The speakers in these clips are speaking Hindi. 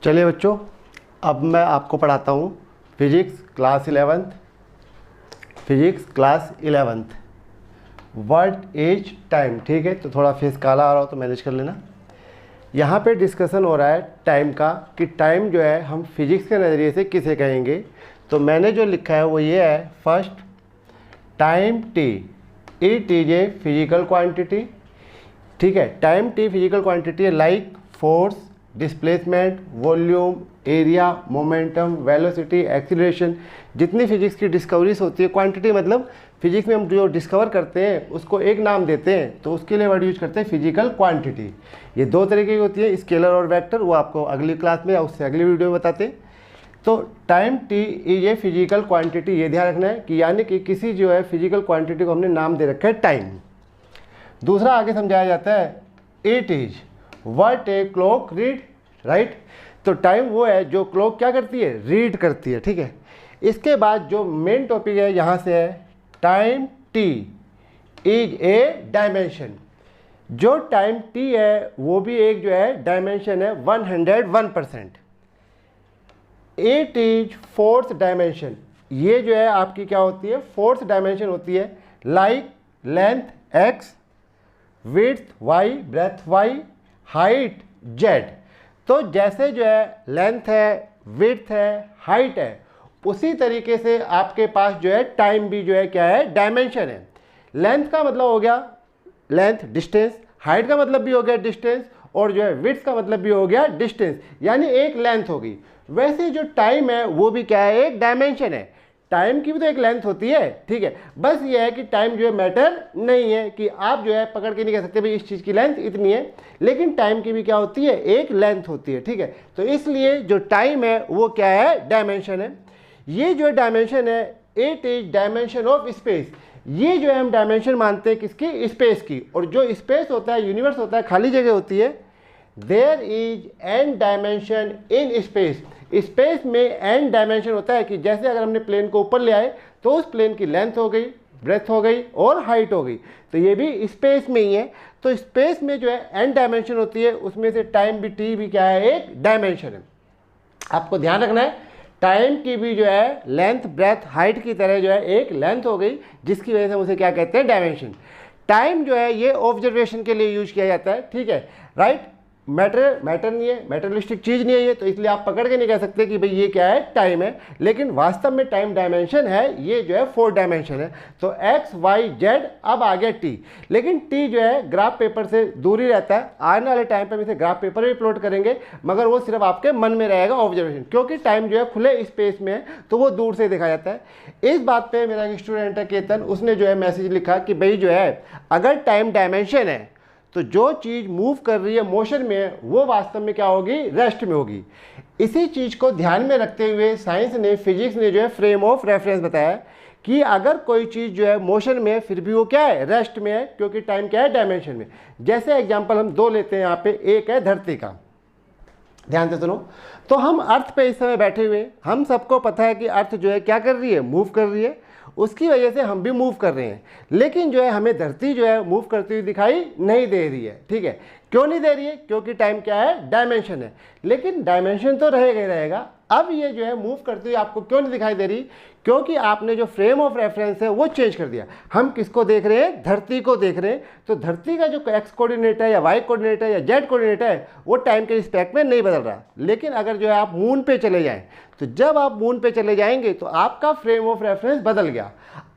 चलिए बच्चों, अब मैं आपको पढ़ाता हूँ physics class 11th what is time. ठीक है, तो थोड़ा फेस काला आ रहा हो तो मैनेज कर लेना। यहाँ पे डिस्कशन हो रहा है टाइम का कि टाइम जो है हम फिजिक्स के नज़रिए से किसे कहेंगे। तो मैंने जो लिखा है वो ये है, first time T it is a physical quantity. ठीक है, टाइम टी फिजिकल क्वांटिटी है like force, displacement, volume, area, momentum, velocity, acceleration. जितनी फिजिक्स की डिस्कवरीज होती है, क्वांटिटी मतलब फिजिक्स में हम जो डिस्कवर करते हैं उसको एक नाम देते हैं, तो उसके लिए वर्ड यूज करते हैं फिजिकल क्वांटिटी। ये दो तरीके की होती है, स्केलर और वेक्टर, वो आपको अगली क्लास में या उससे अगली वीडियो में बताते हैं। तो time T is a physical quantity, ये ध्यान रखना है कि यानी कि किसी जो है फिजिकल क्वांटिटी को हमने नाम दे रखा है टाइम। दूसरा आगे समझाया जाता है, it is what a clock read, right. तो टाइम वो है जो क्लॉक क्या करती है, रीड करती है। ठीक है, इसके बाद जो मेन टॉपिक है यहाँ से है, time T is a dimension. जो टाइम टी है वो भी एक जो है डायमेंशन है 101%। इट इज फोर्थ डायमेंशन, ये जो है आपकी क्या होती है, फोर्थ डायमेंशन होती है like length x, width y, breadth y, height z. तो जैसे जो है लेंथ है, विड्थ है, हाइट है, उसी तरीके से आपके पास जो है टाइम भी जो है क्या है, डायमेंशन है। लेंथ का मतलब हो गया लेंथ डिस्टेंस, हाइट का मतलब भी हो गया डिस्टेंस, और जो है विड्थ का मतलब भी हो गया डिस्टेंस, यानी एक लेंथ होगी। वैसे जो टाइम है वो भी क्या है, एक डायमेंशन है। टाइम की भी तो एक लेंथ होती है। ठीक है, बस ये है कि टाइम जो है मैटर नहीं है कि आप जो है पकड़ के नहीं कह सकते भाई इस चीज़ की लेंथ इतनी है, लेकिन टाइम की भी क्या होती है, एक लेंथ होती है। ठीक है, तो इसलिए जो टाइम है वो क्या है, डायमेंशन है। ये जो डायमेंशन है, it is dimension of space. ये जो है हम डायमेंशन मानते हैं किसकी, स्पेस की। और जो स्पेस होता है, यूनिवर्स होता है, खाली जगह होती है, there is n dimension in space. Space में एन डायमेंशन होता है कि जैसे अगर हमने प्लेन को ऊपर ले आए तो उस प्लेन की लेंथ हो गई, ब्रेथ हो गई और हाइट हो गई, तो ये भी स्पेस में ही है। तो स्पेस में जो है एन डायमेंशन होती है, उसमें से टाइम भी, टी भी क्या है, एक डायमेंशन है। आपको ध्यान रखना है, टाइम की भी जो है लेंथ, ब्रेथ, हाइट की तरह जो है एक लेंथ हो गई, जिसकी वजह से उसे क्या कहते हैं, डायमेंशन। टाइम जो है ये ऑब्जर्वेशन के लिए यूज किया जाता है। ठीक है, राइट। मैटर नहीं है, मैटरलिस्टिक चीज़ नहीं है ये, तो इसलिए आप पकड़ के नहीं कह सकते कि भाई ये क्या है, टाइम है। लेकिन वास्तव में टाइम डायमेंशन है, ये जो है 4 डायमेंशन है। तो एक्स वाई जेड, अब आ गया टी। लेकिन टी जो है ग्राफ पेपर से दूर ही रहता है। आने वाले टाइम पर हम इसे ग्राफ पेपर भी प्लॉट करेंगे, मगर वो सिर्फ आपके मन में रहेगा ऑब्जर्वेशन, क्योंकि टाइम जो है खुले स्पेस में है तो वो दूर से देखा जाता है। इस बात पर मेरा एक स्टूडेंट है केतन, उसने जो है मैसेज लिखा कि भाई जो है अगर टाइम डायमेंशन है तो जो चीज़ मूव कर रही है, मोशन में है, वो वास्तव में क्या होगी, रेस्ट में होगी। इसी चीज़ को ध्यान में रखते हुए साइंस ने, फिजिक्स ने जो है फ्रेम ऑफ रेफरेंस बताया कि अगर कोई चीज़ जो है मोशन में है फिर भी वो क्या है, रेस्ट में है, क्योंकि टाइम क्या है, डायमेंशन में। जैसे एग्जाम्पल हम 2 लेते हैं यहाँ पे, एक है धरती का, ध्यान से सुनो। तो हम अर्थ पे इस समय बैठे हुए, हम सबको पता है कि अर्थ जो है क्या कर रही है, मूव कर रही है, उसकी वजह से हम भी मूव कर रहे हैं। लेकिन जो है हमें धरती जो है मूव करती हुई दिखाई नहीं दे रही है। ठीक है, क्यों नहीं दे रही है, क्योंकि टाइम क्या है, डायमेंशन है। लेकिन डायमेंशन तो रहेगा ही रहेगा। अब ये जो है मूव करती हुई आपको क्यों नहीं दिखाई दे रही, क्योंकि आपने जो फ्रेम ऑफ रेफरेंस है वो चेंज कर दिया। हम किसको देख रहे हैं, धरती को देख रहे हैं। तो धरती का जो एक्स कोऑर्डिनेट है या वाई कोऑर्डिनेट है या जेड कोऑर्डिनेट है वो टाइम के रिस्पेक्ट में नहीं बदल रहा। लेकिन अगर जो है आप मून पे चले जाएं, तो जब आप मून पे चले जाएंगे तो आपका फ्रेम ऑफ रेफरेंस बदल गया।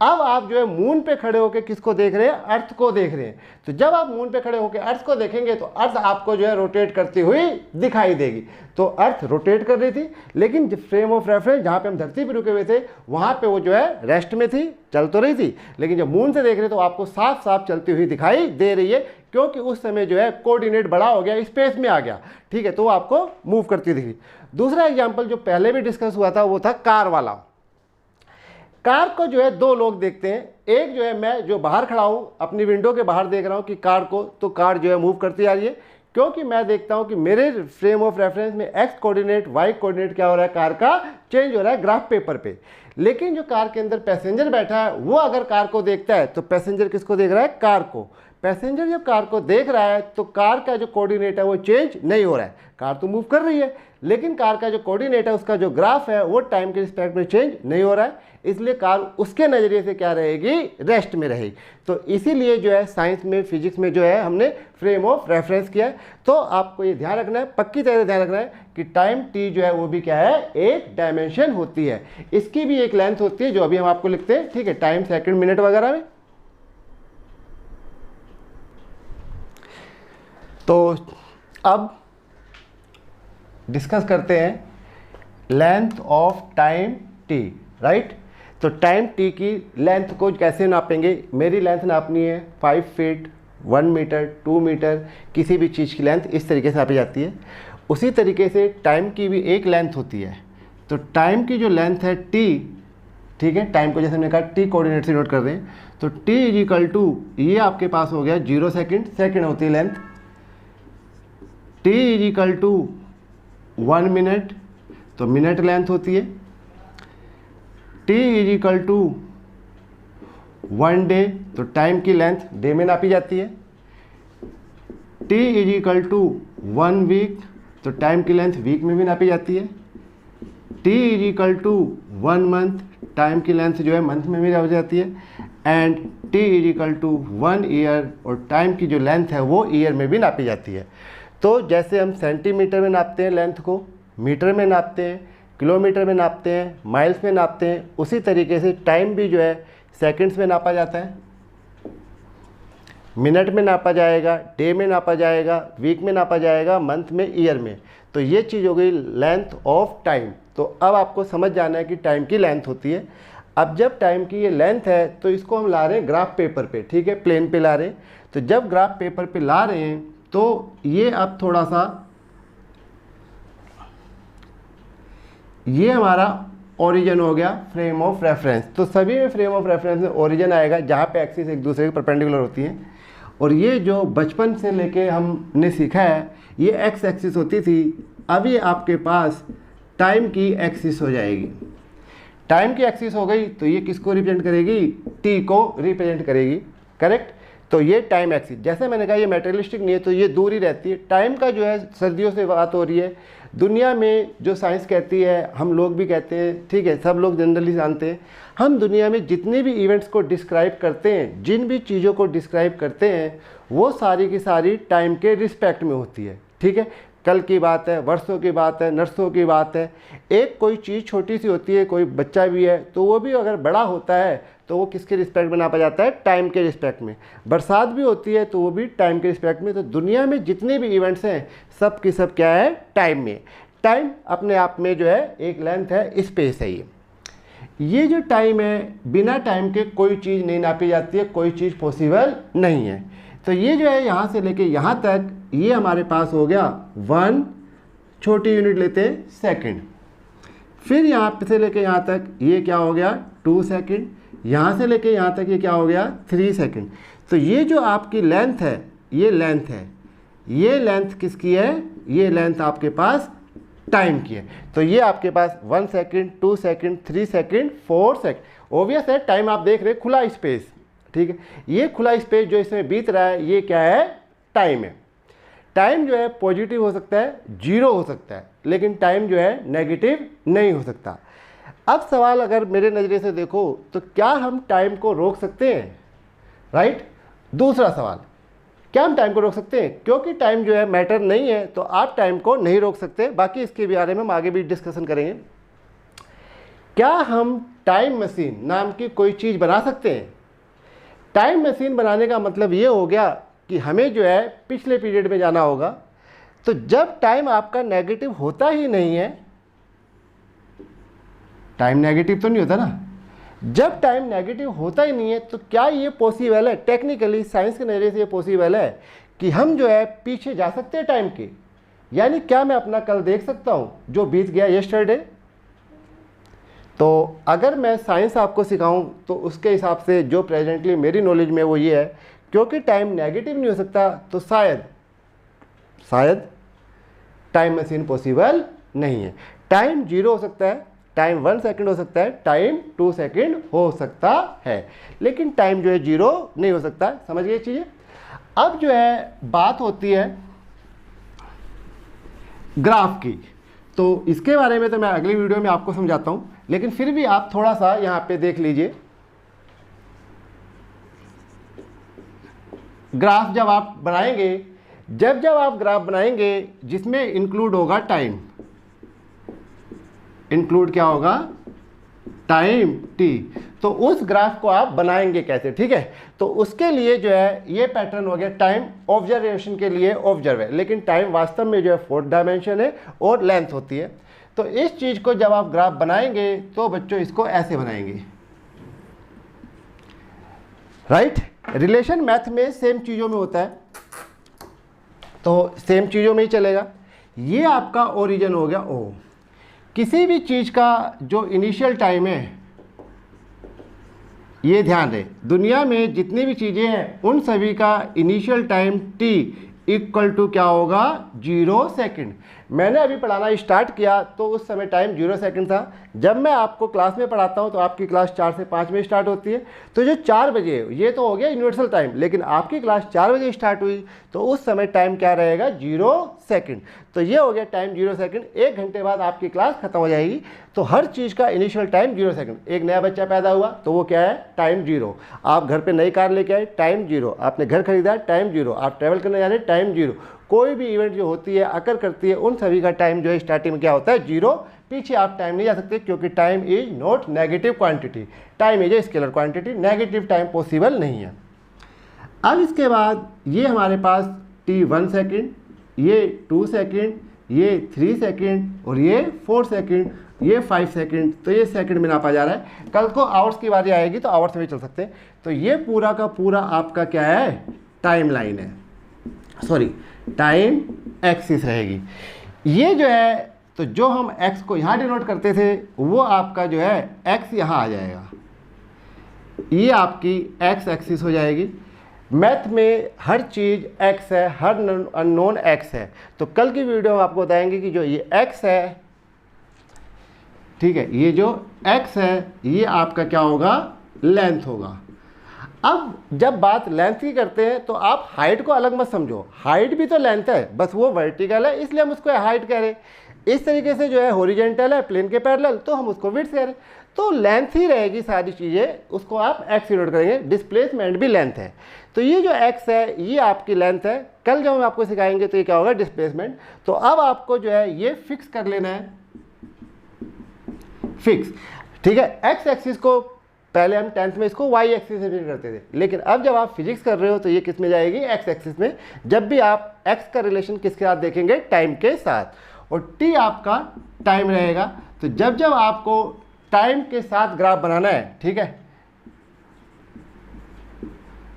अब आप जो है मून पे खड़े होकर किसको देख रहे हैं, अर्थ को देख रहे हैं। तो जब आप मून पे खड़े होकर अर्थ को देखेंगे तो अर्थ आपको जो है रोटेट करती हुई दिखाई देगी। तो अर्थ रोटेट कर रही थी, लेकिन फ्रेम ऑफ रेफरेंस जहाँ पे हम धरती पे रुके हुए थे वहाँ पे वो जो है रेस्ट में थी, चल तो रही थी, लेकिन जब मून से देख रहे तो आपको साफ साफ चलती हुई दिखाई दे रही है, क्योंकि उस समय जो है कोऑर्डिनेट बड़ा हो गया, स्पेस में आ गया। ठीक है, तो वो आपको मूव करती दिखी। दूसरा एग्जाम्पल जो पहले भी डिस्कस हुआ था वो था कार वाला। कार को जो है 2 लोग देखते हैं। एक जो है मैं जो बाहर खड़ा हूँ, अपनी विंडो के बाहर देख रहा हूँ कि कार को, तो कार जो है मूव करती आ रही है, क्योंकि मैं देखता हूँ कि मेरे फ्रेम ऑफ रेफरेंस में एक्स कोऑर्डिनेट, वाई कोऑर्डिनेट क्या हो रहा है, कार का चेंज हो रहा है ग्राफ पेपर पे। लेकिन जो कार के अंदर पैसेंजर बैठा है वो अगर कार को देखता है तो पैसेंजर किसको देख रहा है, कार को। पैसेंजर जब कार को देख रहा है तो कार का जो कोऑर्डिनेट है वो चेंज नहीं हो रहा है, कार तो मूव कर रही है, लेकिन कार का जो कोऑर्डिनेट है, उसका जो ग्राफ है, वो टाइम के रिस्पेक्ट में चेंज नहीं हो रहा है, इसलिए कार उसके नज़रिए से क्या रहेगी, रेस्ट में रहेगी। तो इसीलिए जो है साइंस में, फिजिक्स में जो है हमने फ्रेम ऑफ रेफरेंस किया है। तो आपको ये ध्यान रखना है, पक्की तरह से ध्यान रखना है कि टाइम टी जो है वो भी क्या है, एक डायमेंशन होती है, इसकी भी एक लेंथ होती है जो अभी हम आपको लिखते हैं, ठीक है, टाइम, सेकंड, मिनट वगैरह में। तो अब डिस्कस करते हैं length of time T, right. तो टाइम टी की लेंथ को कैसे नापेंगे, मेरी लेंथ नापनी है 5 फीट, 1 मीटर, 2 मीटर, किसी भी चीज़ की लेंथ इस तरीके से नापी जाती है। उसी तरीके से टाइम की भी एक लेंथ होती है। तो टाइम की जो लेंथ है टी, ठीक है, टाइम को जैसे हमने कहा टी कोऑर्डिनेट से नोट कर रहे हैं, तो टी इज इक्वल टू, ये आपके पास हो गया 0 सेकेंड, सेकेंड होती है length, t is equal to 1 minute, तो मिनट लेंथ होती है, t is equal to 1 day, तो टाइम की लेंथ डे में नापी जाती है, t is equal to 1 week, तो टाइम की लेंथ वीक में भी नापी जाती है, t is equal to 1 month, time की लेंथ जो है मंथ में भी नापी जाती है, and t is equal to 1 year, और टाइम की जो लेंथ है वो ईयर में भी नापी जाती है। तो जैसे हम सेंटीमीटर में नापते हैं लेंथ को, मीटर में नापते हैं, किलोमीटर में नापते हैं, माइल्स में नापते हैं, उसी तरीके से टाइम भी जो है सेकंड्स में नापा जाता है, मिनट में नापा जाएगा, डे में नापा जाएगा, वीक में नापा जाएगा, मंथ में, ईयर में। तो ये चीज़ हो गई लेंथ ऑफ टाइम। तो अब आपको समझ जाना है कि टाइम की लेंथ होती है। अब जब टाइम की ये लेंथ है तो इसको हम ला रहे हैं ग्राफ पेपर पे, ठीक है, प्लेन पे ला रहे हैं। तो जब ग्राफ पेपर पे ला रहे हैं तो ये अब थोड़ा सा, ये हमारा ओरिजिन हो गया फ्रेम ऑफ रेफरेंस। तो सभी में फ्रेम ऑफ रेफरेंस में ओरिजिन आएगा जहाँ पे एक्सिस एक दूसरे के परपेंडिकुलर होती हैं। और ये जो बचपन से लेके हमने सीखा है, ये एक्स एक्सिस होती थी, अब ये आपके पास टाइम की एक्सिस हो जाएगी। टाइम की एक्सिस हो गई तो ये किसको रिप्रेजेंट करेगी, टी को रिप्रेजेंट करेगी, करेक्ट। तो ये टाइम एक्सिस, जैसे मैंने कहा ये मटेरियलिस्टिक नहीं है, तो ये दूर ही रहती है। टाइम का जो है सर्दियों से बात हो रही है, दुनिया में जो साइंस कहती है, हम लोग भी कहते हैं, ठीक है, सब लोग जनरली जानते हैं, हम दुनिया में जितने भी इवेंट्स को डिस्क्राइब करते हैं, जिन भी चीज़ों को डिस्क्राइब करते हैं, वो सारी की सारी टाइम के रिस्पेक्ट में होती है, ठीक है। कल की बात है, वर्षों की बात है, नर्सों की बात है। एक कोई चीज़ छोटी सी होती है, कोई बच्चा भी है, तो वो भी अगर बड़ा होता है तो वो किसके रिस्पेक्ट में नापा जाता है, टाइम के रिस्पेक्ट में। बरसात भी होती है तो वो भी टाइम के रिस्पेक्ट में। तो दुनिया में जितने भी इवेंट्स हैं सब की सब क्या है, टाइम में। टाइम अपने आप में जो है एक लेंथ है, स्पेस है। ये जो टाइम है, बिना टाइम के कोई चीज़ नहीं नापी जाती है, कोई चीज़ पॉसिबल नहीं है। तो ये जो है यहाँ से लेके यहाँ तक, ये हमारे पास हो गया 1, छोटी यूनिट लेते हैं सेकंड। फिर यहाँ से लेके यहाँ तक ये क्या हो गया 2 सेकंड, यहाँ से लेके यहाँ तक ये क्या हो गया 3 सेकंड। तो ये जो आपकी लेंथ है, ये लेंथ है, ये लेंथ किसकी है, ये लेंथ आपके पास टाइम की है। तो ये आपके पास 1 second, 2 second, 3 second, 4 second. Obvious है, टाइम आप देख रहे हैं खुला स्पेस, ठीक है। ये खुला स्पेस जो इसमें बीत रहा है, ये क्या है, टाइम है। टाइम जो है पॉजिटिव हो सकता है, 0 हो सकता है, लेकिन टाइम जो है नेगेटिव नहीं हो सकता। अब सवाल अगर मेरे नज़रिए से देखो तो क्या हम टाइम को रोक सकते हैं, राइट। दूसरा सवाल, क्या हम टाइम को रोक सकते हैं, क्योंकि टाइम जो है मैटर नहीं है, तो आप टाइम को नहीं रोक सकते। बाकी इसके बारे में हम आगे भी डिस्कशन करेंगे। क्या हम टाइम मशीन नाम की कोई चीज़ बना सकते हैं। टाइम मशीन बनाने का मतलब ये हो गया कि हमें जो है पिछले पीरियड में जाना होगा। तो जब टाइम आपका नेगेटिव होता ही नहीं है, टाइम नेगेटिव तो नहीं होता ना, जब टाइम नेगेटिव होता ही नहीं है, तो क्या ये पॉसिबल है, टेक्निकली साइंस के नज़रिए से ये पॉसिबल है कि हम जो है पीछे जा सकते हैं टाइम के। यानी क्या मैं अपना कल देख सकता हूँ जो बीत गया यस्टरडे। तो अगर मैं साइंस आपको सिखाऊं तो उसके हिसाब से जो प्रेजेंटली मेरी नॉलेज में वो ये है, क्योंकि टाइम नेगेटिव नहीं हो सकता, तो शायद टाइम मशीन पॉसिबल नहीं है। टाइम 0 हो सकता है, टाइम 1 सेकंड हो सकता है, टाइम 2 सेकंड हो सकता है, लेकिन टाइम जो है 0 नहीं हो सकता। समझ गए चीज़ें। अब जो है बात होती है ग्राफ की, तो इसके बारे में तो मैं अगली वीडियो में आपको समझाता हूँ, लेकिन फिर भी आप थोड़ा सा यहाँ पे देख लीजिए। ग्राफ जब आप बनाएंगे, जब आप ग्राफ बनाएंगे जिसमें इंक्लूड होगा टाइम, इंक्लूड क्या होगा, टाइम टी, तो उस ग्राफ को आप बनाएंगे कैसे, ठीक है। तो उसके लिए जो है ये पैटर्न हो गया, टाइम ऑब्जर्वेशन के लिए ऑब्जर्व है, लेकिन टाइम वास्तव में जो है 4th डायमेंशन है और लेंथ होती है। तो इस चीज़ को जब आप ग्राफ बनाएंगे तो बच्चों इसको ऐसे बनाएंगे, राइट। रिलेशन मैथ में सेम चीज़ों में होता है, तो सेम चीज़ों में ही चलेगा। ये आपका ओरिजिन हो गया ओ। किसी भी चीज़ का जो इनिशियल टाइम है, ये ध्यान रहे, दुनिया में जितनी भी चीज़ें हैं उन सभी का initial time t equal to क्या होगा, 0 सेकेंड। मैंने अभी पढ़ाना स्टार्ट किया तो उस समय टाइम 0 सेकेंड था। जब मैं आपको क्लास में पढ़ाता हूँ तो आपकी क्लास 4 से 5 में स्टार्ट होती है, तो जो 4 बजे ये तो हो गया यूनिवर्सल टाइम, लेकिन आपकी क्लास 4 बजे स्टार्ट हुई तो उस समय टाइम क्या रहेगा, 0 सेकेंड। तो ये हो गया टाइम 0 सेकेंड। 1 घंटे बाद आपकी क्लास खत्म हो जाएगी। तो हर चीज़ का इनिशियल टाइम 0 सेकेंड। एक नया बच्चा पैदा हुआ तो वो क्या है, टाइम 0। आप घर पे नई कार लेके आए, टाइम 0। आपने घर खरीदा, टाइम 0। आप ट्रैवल करने जा रहे हैं, टाइम 0। कोई भी इवेंट जो होती है, अकर करती है, उन सभी का टाइम जो है स्टार्टिंग में क्या होता है, 0। पीछे आप टाइम नहीं जा सकते, क्योंकि time is not negative quantity, time is a scalar quantity, negative time possible नहीं है। अब इसके बाद ये हमारे पास t 1 सेकेंड, ये 2 सेकेंड, ये 3 सेकेंड और ये 4 सेकेंड, ये 5 सेकेंड। तो ये सेकंड में नापा जा रहा है। कल को आवर्स की बारी आएगी तो आवर्स में चल सकते हैं। तो ये पूरा का पूरा आपका क्या है, टाइम लाइन है, सॉरी टाइम एक्सिस रहेगी। ये जो है, तो जो हम x को यहाँ डिनोट करते थे वो आपका जो है x यहाँ आ जाएगा, ये आपकी x एक्सिस हो जाएगी। मैथ में हर चीज़ x है, हर अननोन x है। तो कल की वीडियो में आपको बताएंगे कि जो ये x है, ठीक है, ये जो x है ये आपका क्या होगा, लेंथ होगा। अब जब बात लेंथ की करते हैं तो आप हाइट को अलग मत समझो, हाइट भी तो लेंथ है, बस वो वर्टिकल है इसलिए हम उसको हाइट कह रहे हैं। इस तरीके से जो है हॉरिजॉन्टल है प्लेन के पैरेलल, तो हम उसको विड्थ कह रहे हैं। तो लेंथ ही रहेगी सारी चीज़ें, उसको आप x डिनोट करेंगे। डिस्प्लेसमेंट भी लेंथ है, तो ये जो x है ये आपकी लेंथ है। कल जब हम आपको सिखाएंगे तो ये क्या होगा, डिस्प्लेसमेंट। तो अब आपको जो है ये फिक्स कर लेना है, फिक्स, ठीक है। x एक्सिस को पहले हम 10th में इसको y एक्सिस से फिक्स करते थे, लेकिन अब जब आप फिजिक्स कर रहे हो तो ये किस में जाएगी, x एक्सिस में। जब भी आप x का रिलेशन किसके साथ देखेंगे, टाइम के साथ, और t आपका टाइम रहेगा। तो जब जब आपको टाइम के साथ ग्राफ बनाना है, ठीक है,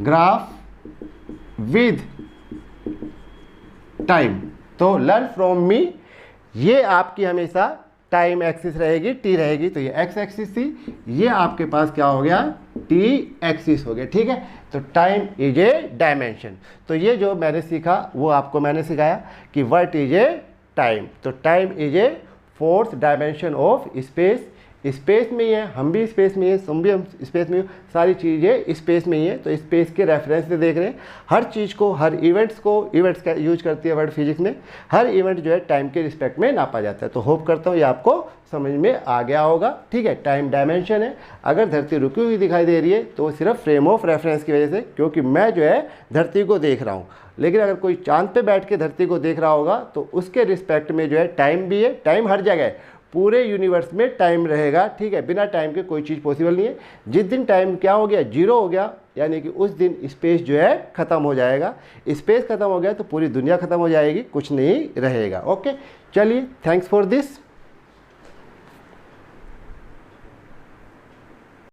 ग्राफ विद टाइम, तो लर्न फ्रॉम मी, ये आपकी हमेशा टाइम एक्सिस रहेगी, टी रहेगी। तो ये एक्स एक्सिस थी, ये आपके पास क्या हो गया, टी एक्सिस हो गया, ठीक है। तो टाइम इज ए डायमेंशन। तो ये जो मैंने सीखा वो आपको मैंने सिखाया कि व्हाट इज ए टाइम। तो time is a 4th dimension of space. Space में ही है, हम भी स्पेस में ही है, तुम भी हम स्पेस में ही, सारी चीज़ें स्पेस में ही है। तो स्पेस के रेफरेंस से देख रहे हैं हर चीज़ को, हर इवेंट्स को, इवेंट्स का यूज करती है वर्ड फिजिक्स में। हर इवेंट जो है टाइम के रिस्पेक्ट में नापा जाता है। तो होप करता हूँ ये आपको समझ में आ गया होगा, ठीक है। टाइम डायमेंशन है। अगर धरती रुकी हुई दिखाई दे रही है तो वो सिर्फ फ्रेम ऑफ रेफरेंस की वजह से, क्योंकि मैं जो है धरती को देख रहा हूँ। लेकिन अगर कोई चांद पे बैठ के धरती को देख रहा होगा तो उसके रिस्पेक्ट में जो है टाइम भी है। टाइम हर जगह है, पूरे यूनिवर्स में टाइम रहेगा, ठीक है। बिना टाइम के कोई चीज़ पॉसिबल नहीं है। जिस दिन टाइम क्या हो गया, 0 हो गया, यानी कि उस दिन स्पेस जो है ख़त्म हो जाएगा। स्पेस ख़त्म हो गया तो पूरी दुनिया ख़त्म हो जाएगी, कुछ नहीं रहेगा। ओके, चलिए, थैंक्स फॉर दिस।